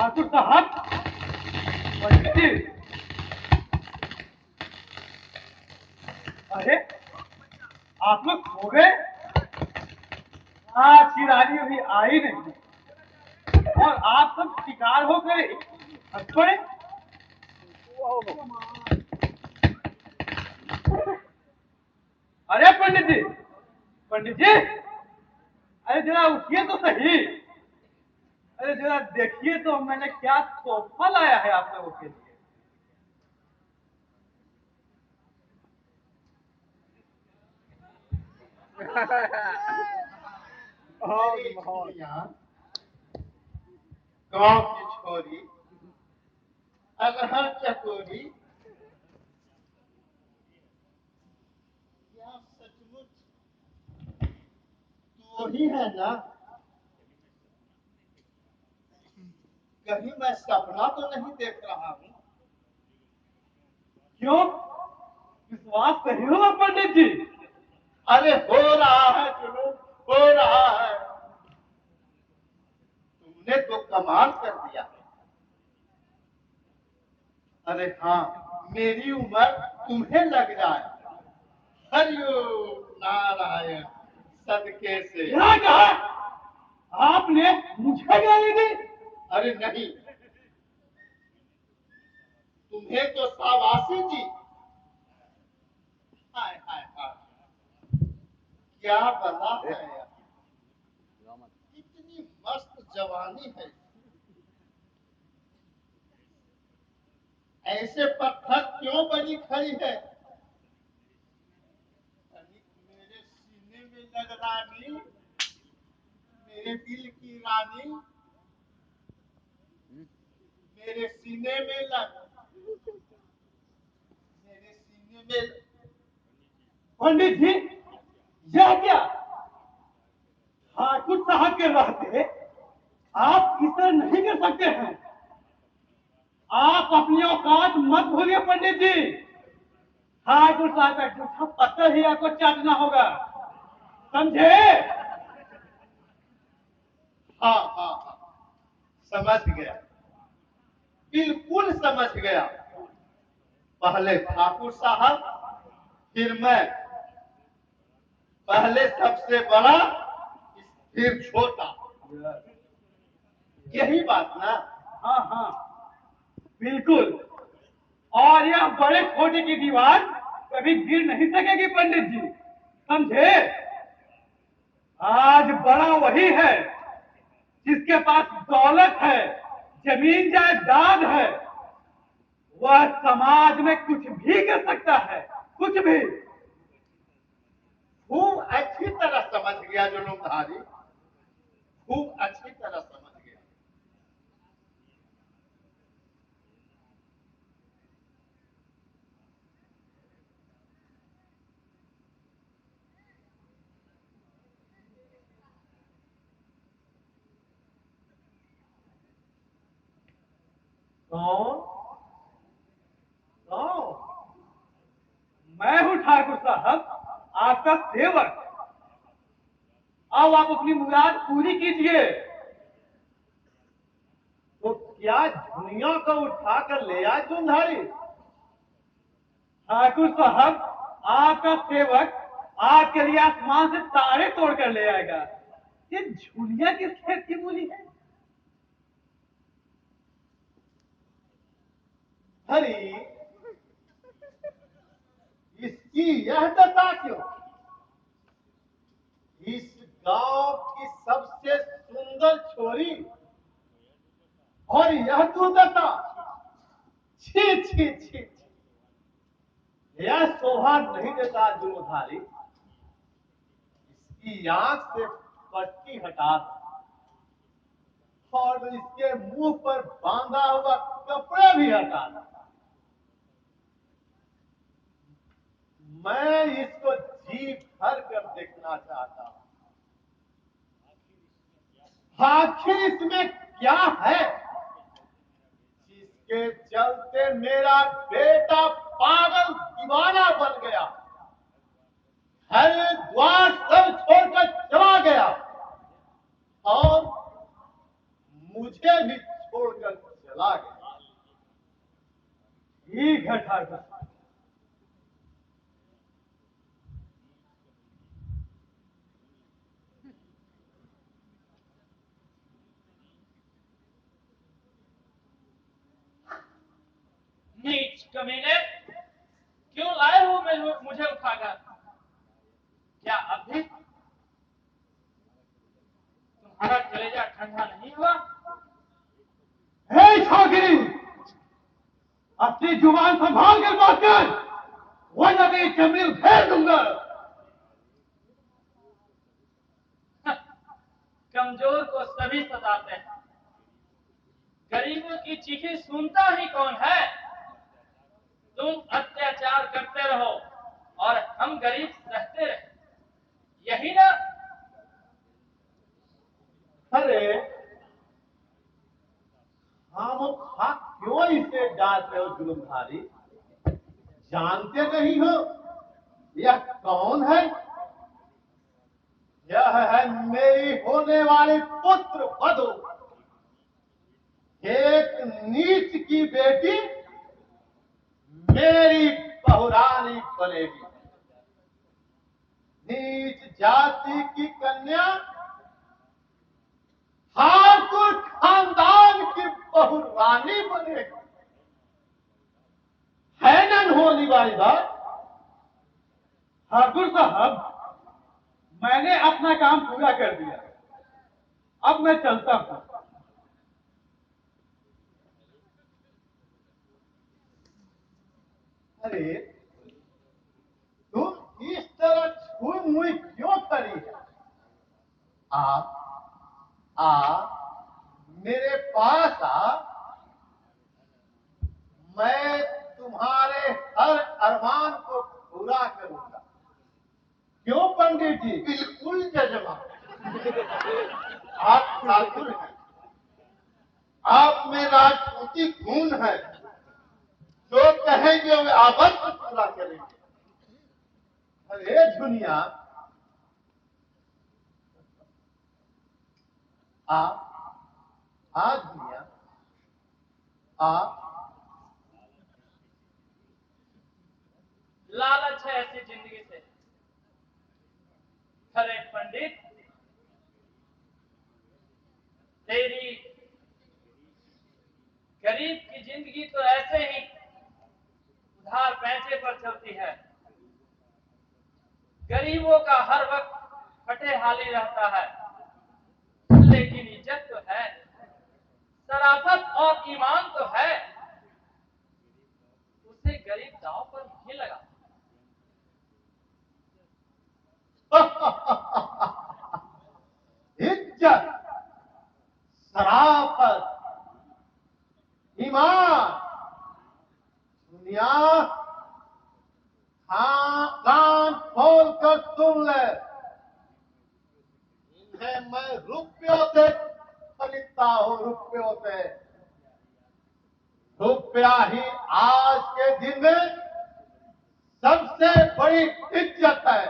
ठाकुर साहब, पंडित जी, अरे आप लोग सो गए? आज की रानी अभी आई नहीं और आप सब शिकार होकर हंस पड़े। अरे पंडित जी, पंडित जी, अरे जरा उठिए तो सही। अरे जरा देखिए तो मैंने क्या तोहफा लाया है आप लोगों के लिए। गांव की छोरी अगहर चकोरी, क्या सचमुच तू ही है ना? कहीं मैं सपना तो नहीं देख रहा हूँ? क्यों, विश्वास नहीं हुआ पंडित जी? अरे हो रहा है जुनून, हो रहा है। तुमने तो कमाल कर दिया। अरे हाँ, मेरी उम्र तुम्हें लग जाए। हरिओम नारायण सदके से। क्या कहा आपने? मुझे गाली दी? अरे नहीं, तुम्हें तो शाबाशी दी। हाय हाय हाय, क्या बला है यार। इतनी मस्त जवानी है, ऐसे पत्थर क्यों बनी खड़ी है? मेरे सीने में लग रानी, मेरे दिल की रानी, मेरे सीने में लग, मेरे सीने में। पंडित जी, यह क्या? ठाकुर साहब के रहते आप इस तरह नहीं कर सकते हैं। आप अपनी औकात मत भूलिए पंडित जी। ठाकुर साहब का जूठा पत्थर ही आपको चाटना होगा, समझे? हाँ हाँ हाँ, समझ गया, बिल्कुल समझ गया। पहले ठाकुर साहब, फिर मैं। पहले सबसे बड़ा, फिर छोटा। यही बात ना? हाँ हाँ, बिल्कुल। और यह बड़े छोटे की दीवार कभी गिर नहीं सकेगी पंडित जी, समझे? आज बड़ा वही है जिसके पास दौलत है, जमीन जायदाद है। वह समाज में कुछ भी कर सकता है, कुछ भी। खूब अच्छी तरह समझ गया जुलूमधारी, खूब अच्छी तरह समझ गया। कौन? कौन? मैं हूं ठाकुर साहब, आपका सेवक। अब आप अपनी मुराद पूरी कीजिए। तो क्या दुनिया को उठा कर ले आए जुलूमधारी? ठाकुर साहब, आपका सेवक आपके लिए आसमान से तारे तोड़कर ले आएगा। ये झुलिया किस खेत की मूली है? हरी, इसकी यह दशा क्यों? इस गांव की सबसे सुंदर छोरी और यह दुर्दशा। छी छी छी, यह शोभा नहीं देता जुलूमधारी। इसकी आंख से पट्टी हटा दो और इसके मुंह पर बांधा हुआ कपड़ा भी हटा दो। मैं इसको जी भर कर देखना चाहता हूं। आखिर इसमें क्या है जिसके चलते मेरा बेटा पागल दीवाना बन गया, हर द्वार सब छोड़कर चला गया और मुझे भी छोड़कर चला गया। ठीक है ठाकुर साहब। नीच कमीने, क्यों लाए हो मुझे उठाकर? क्या अब भी तुम्हारा कलेजा ठंडा नहीं हुआ? हे छोकरी, अपनी जुबान संभाल कर बात कर, वरना तेरी जमीन फेर दूंगा। कमजोर को सभी सताते हैं, गरीबों की चीखें सुनता ही कौन है? तुम अत्याचार करते रहो और हम गरीब सहते रहे, यही ना? अरे खामोखा क्यों इसे डांट रहे हो जुल्मधारी? जानते नहीं हो यह कौन है? यह है मेरी होने वाली पुत्र वधू, एक नीच की बेटी मेरी बहुरानी बनेगी। नीच जाति की कन्या ठाकुर खानदान की बहुरानी बनेगी। है न होने वाली बात? ठाकुर साहब, मैंने अपना काम पूरा कर दिया, अब मैं चलता हूं। अरे तुम इस तरह छुई मुई क्यों खड़ी है? मेरे पास मैं तुम्हारे हर अरमान को पूरा करूंगा। क्यों पंडित जी? बिल्कुल जजमान। आप ठाकुर हैं, आप में राजपूती खून है, जो कहेंगे वे अवश्य पूरा करेंगे। अरे दुनिया, दुनिया लालच है ऐसी जिंदगी से। अरे पंडित, तेरी गरीब की जिंदगी तो ऐसे ही उधार पैंचे पर चलती है। गरीबों का हर वक्त फटे हाली रहता है, लेकिन इज्जत तो है, शराफत और ईमान तो है, उसे गरीब दांव पर नहीं लगा। इज्जत, शराफत, ईमान, दुनिया कान खोल कर सुन ले। इन्हें मैं रुपयों से खरीदता हूं, रुपयों से। रुपया ही आज के दिन में सबसे बड़ी इज्जत है,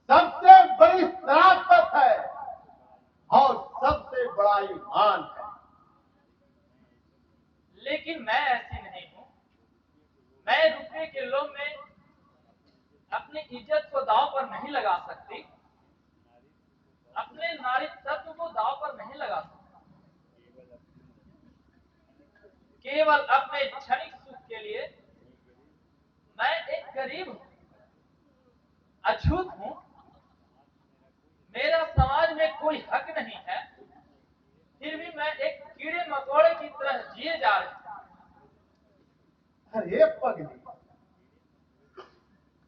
सबसे बड़ी शराफत है और सबसे बड़ा ईमान है। लेकिन मैं ऐसी नहीं हूं। मैं रुपये के लोभ में अपनी इज्जत को दांव पर नहीं लगा सकती, अपने नारी तत्व को दांव पर नहीं लगा सकती। केवल अपने क्षणिक सुख के लिए मैं एक गरीब हूं, अछूत हूं, मेरा समाज में कोई हक नहीं है, फिर भी मैं एक कीड़े मकोड़े की तरह जिए जा रहा हूं। अरे पगली,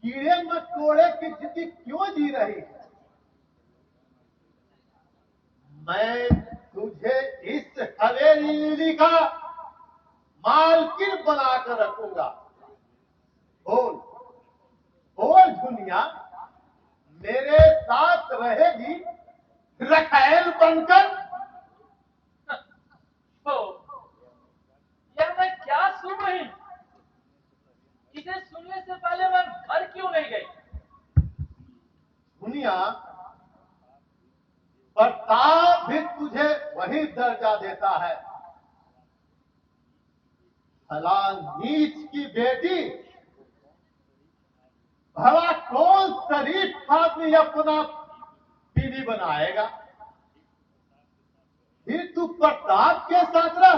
कीड़े मकोड़े की जिंदगी क्यों जी रही है? मैं तुझे इस हवेली का मालकिन बनाकर रखूंगा। बोल बोल दुनिया, मेरे साथ रहेगी रखैल बनकर? तो यह मैं क्या सुन रही हूं? इसे सुनने से पहले मैं मर क्यों नहीं गई? दुनिया, प्रताप भी तुझे वही दर्जा देता है भला नीच की बेटी, भला कौन शरीफ आदमी अपना बीवी बनाएगा? फिर तू प्रताप के साथ रह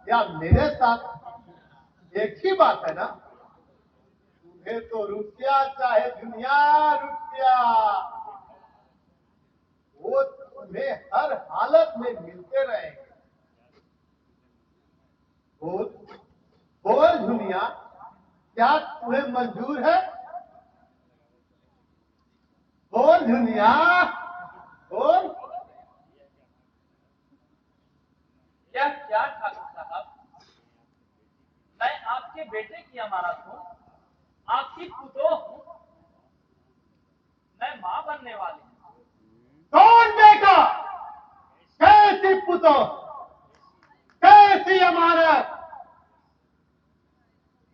या मेरे साथ, एक ही बात है ना। तुम्हें तो रुपया चाहे दुनिया रुपया, वो तुम्हें हर हालत में मिलते रहेंगे। बोल बोल दुनिया, क्या तुम्हें मंजूर है? बोल दुनिया, बोल। क्या क्या ठाकुर साहब, मैं आपके बेटे की अमानत हूँ, आपकी पुतोह हूँ, मैं माँ बनने वाली हूँ। कौन बेटा, कैसी पुतो, कैसी अमानत?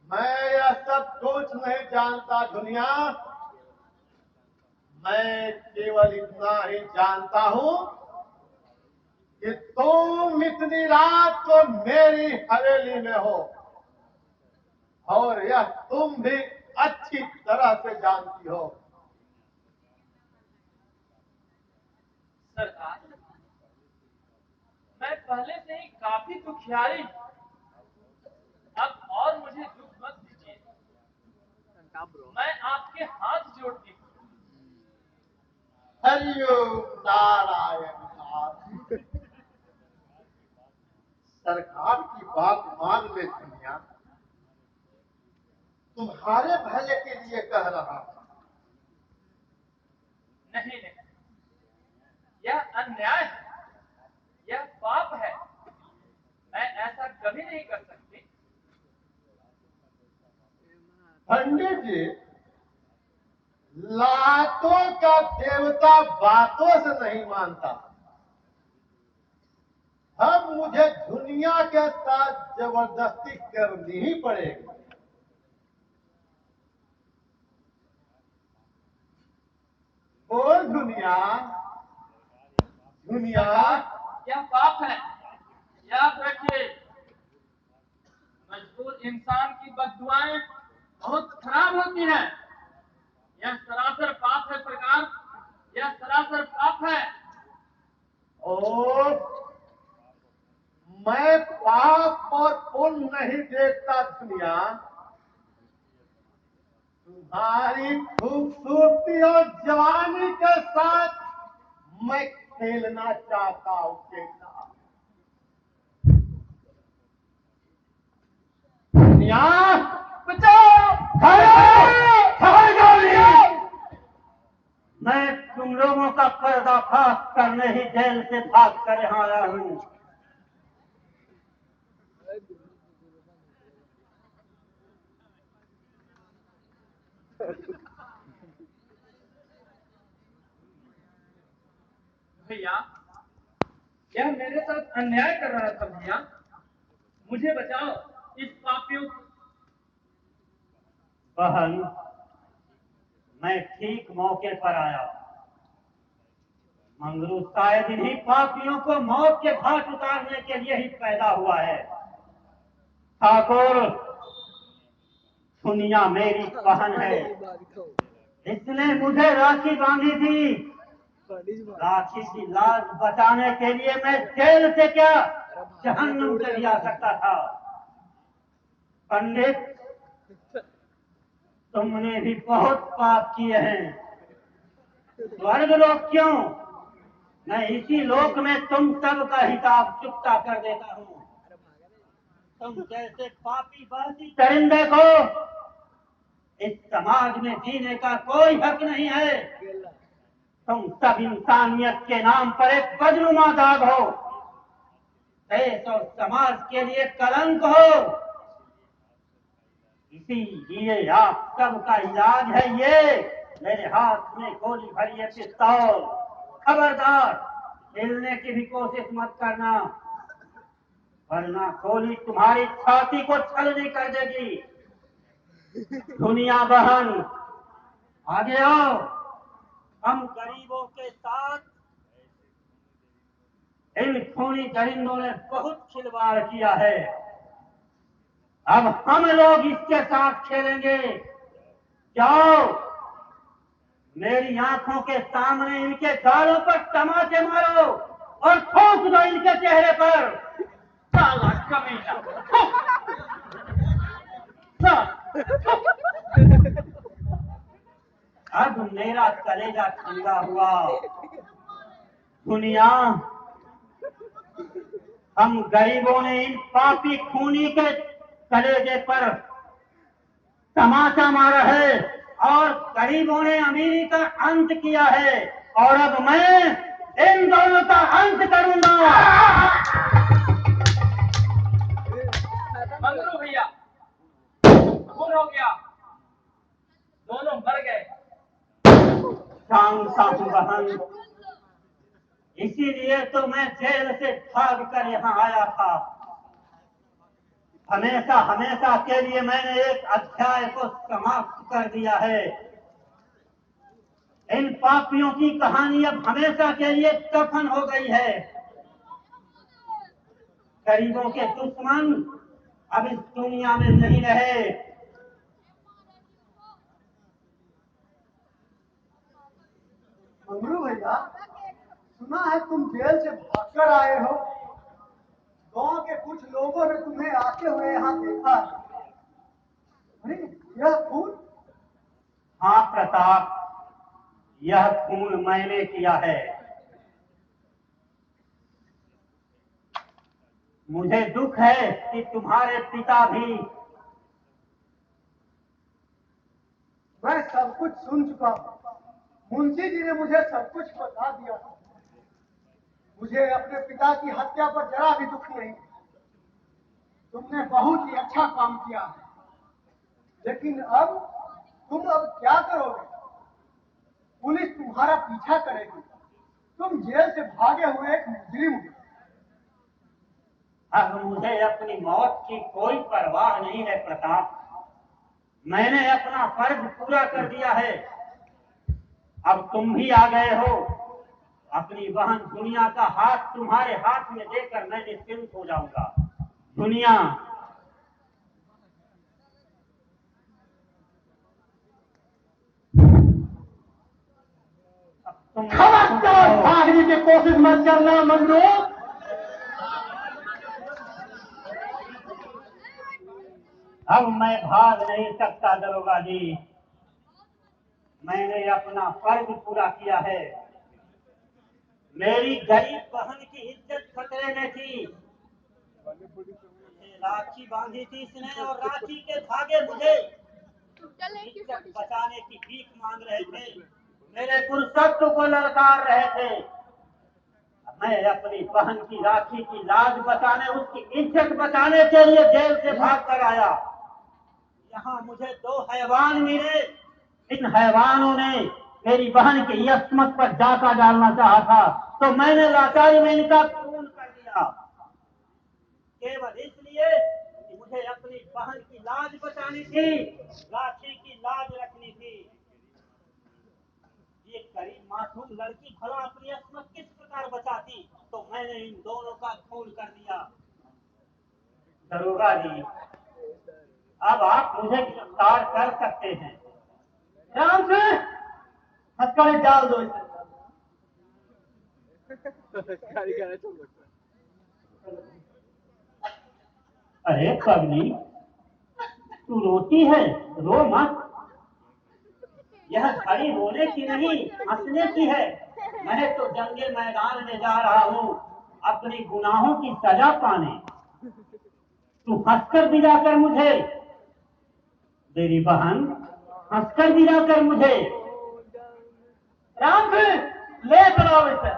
मैं यह सब कुछ नहीं जानता दुनिया। मैं केवल इतना ही जानता हूँ कि तुम इतनी रात को मेरी हवेली में हो, और यह तुम भी अच्छी तरह से जानती हो। सरकार, मैं पहले से ही काफी दुखियारी हूँ, अब और मुझे दुख मत दीजिए। मैं आपके हाथ जोड़ती हूँ। हरिओम नारायण नाथ। सरकार की बात मान ले दुनिया, तुम्हारे भले के लिए कह रहा हूं। नहीं नहीं, यह अन्याय है, यह पाप है, मैं ऐसा कभी नहीं कर सकती। पंडित जी, लातों का देवता बातों से नहीं मानता। अब मुझे दुनिया के साथ जबरदस्ती करनी ही पड़ेगी। बोल दुनिया, दुनिया। यह पाप है, याद रखिए। मजबूर इंसान की बद्दुआएं बहुत खराब होती हैं। यह सरासर पाप है सरकार, यह सरासर पाप है। और मैं पाप और पुण्य नहीं देखता दुनिया, तुम्हारी खूबसूरती और जवानी के साथ मैं खेलना चाहता हूं, खेलना। दुनिया, बचाओ! खबर गोली! मैं तुम लोगों का पर्दाफाश करने ही जेल से भाग कर यहाँ आया हूँ। भैया, यह मेरे साथ अन्याय कर रहा था भैया, मुझे बचाओ इस पापियों। बहन, मैं ठीक मौके पर आया। मंगरू शायद इन्हीं पापियों को मौत के घाट उतारने के लिए ही पैदा हुआ है। ठाकुर, दुनिया मेरी बहन है, इसने मुझे राखी बांधी थी। राखी की लाज बचाने के लिए मैं जेल से क्या जहन्नुम चली आ सकता था। पंडित, तुमने भी बहुत पाप किए हैं। स्वर्ग लोक क्यों, मैं इसी लोक में तुम सब का हिसाब चुकता कर देता हूँ। तुम जैसे पापी बासी चरिंदे को इस समाज में जीने का कोई हक नहीं है। तुम सब इंसानियत के नाम पर एक बदनुमा दाग हो, देश और समाज के लिए कलंक हो। इसीलिए आप सबका इलाज है ये मेरे हाथ में गोली भरी है पिस्तौल। खबरदार, हिलने की भी कोशिश मत करना, वरना गोली तुम्हारी छाती को छलनी कर देगी। दुनिया बहन, आगे आओ। हम गरीबों के साथ इन खूनी दरिंदों ने बहुत खिलवाड़ किया है। अब हम लोग इसके साथ खेलेंगे। जाओ, मेरी आंखों के सामने इनके गालों पर तमाचे मारो और ठोक दो इनके चेहरे पर। साला कमीना। अब मेरा कलेजा ठंडा हुआ। दुनिया, हम गरीबों ने इन पापी खूनी के कलेजे पर तमाचा मारा है और गरीबों ने अमीरी का अंत किया है, और अब मैं इन दोनों का अंत करूंगा। मंगरू भैया, खून हो गया, दोनों मर गए। जानता हूं बहन, इसीलिए तो मैं जेल से भाग कर यहाँ आया था। हमेशा हमेशा के लिए मैंने एक अध्याय को समाप्त कर दिया है। इन पापियों की कहानी अब हमेशा के लिए दफन हो गई है। गरीबों के दुश्मन अब इस दुनिया में नहीं रहे। मंगरू भैया, सुना है तुम जेल से भागकर आए हो। गांव के कुछ लोगों ने तुम्हें आते हुए यहाँ देखा। अरे यह खून? हाँ प्रताप, यह खून मैंने किया है। मुझे दुख है कि तुम्हारे पिता भी। मैं सब कुछ सुन चुका हूँ। मुंशी जी ने मुझे सब कुछ बता दिया। मुझे अपने पिता की हत्या पर जरा भी दुख नहीं। तुमने बहुत ही अच्छा काम किया है, लेकिन अब तुम क्या करोगे? पुलिस तुम्हारा पीछा करेगी। तुम जेल से भागे हुए एक मुजरिम हो। अब मुझे अपनी मौत की कोई परवाह नहीं है प्रताप। मैंने अपना फर्ज पूरा कर दिया है। अब तुम भी आ गए हो। अपनी बहन दुनिया का हाथ तुम्हारे हाथ में देकर मैं निश्चिंत हो जाऊंगा। दुनिया, खबरदार भागने की कोशिश मत करना मंगरू। अब मैं भाग नहीं सकता दरोगा जी। मैंने अपना फर्ज पूरा किया है। मेरी गरीब बहन की इज्जत खतरे में थी। राखी बांधी थी इसने और राखी के धागे मुझे इज्जत बचाने की भीख मांग रहे थे। मेरे पुरुषत्व को ललकार रहे थे। मैं अपनी बहन की राखी की लाज बचाने, उसकी इज्जत बचाने के लिए जेल से भाग कर आया। यहाँ मुझे 2 हैवान मिले। इन हैवानों ने मेरी बहन की यस्मत पर डाका डालना चाहा था, तो मैंने लाचारी में इनका खून कर दिया, केवल इसलिए कि मुझे अपनी बहन की लाज बचानी थी, राखी की लाज रखनी थी। ये गरीब मासूम लड़की भला अपनी यस्मत किस प्रकार बचाती, तो मैंने इन दोनों का खून कर दिया। दरोगा जी, अब आप मुझे गिरफ्तार कर सकते हैं। ध्यान से हथकड़ी डाल दो इसे। अरे पगली, तू रोती है? रो मत। यह घड़ी रोने की नहीं, हंसने की है। मैं तो जंगे मैदान में जा रहा हूँ अपनी गुनाहों की सजा पाने। तू हंसकर विदा कर मुझे। मेरी बहन, हंसकर विदा कर मुझे। राम से ले चलो इसे।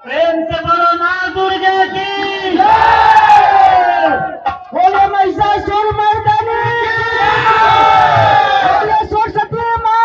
प्रेम से बोलो मां दुर्गा की। बोलो महिषासुर मर्दनी।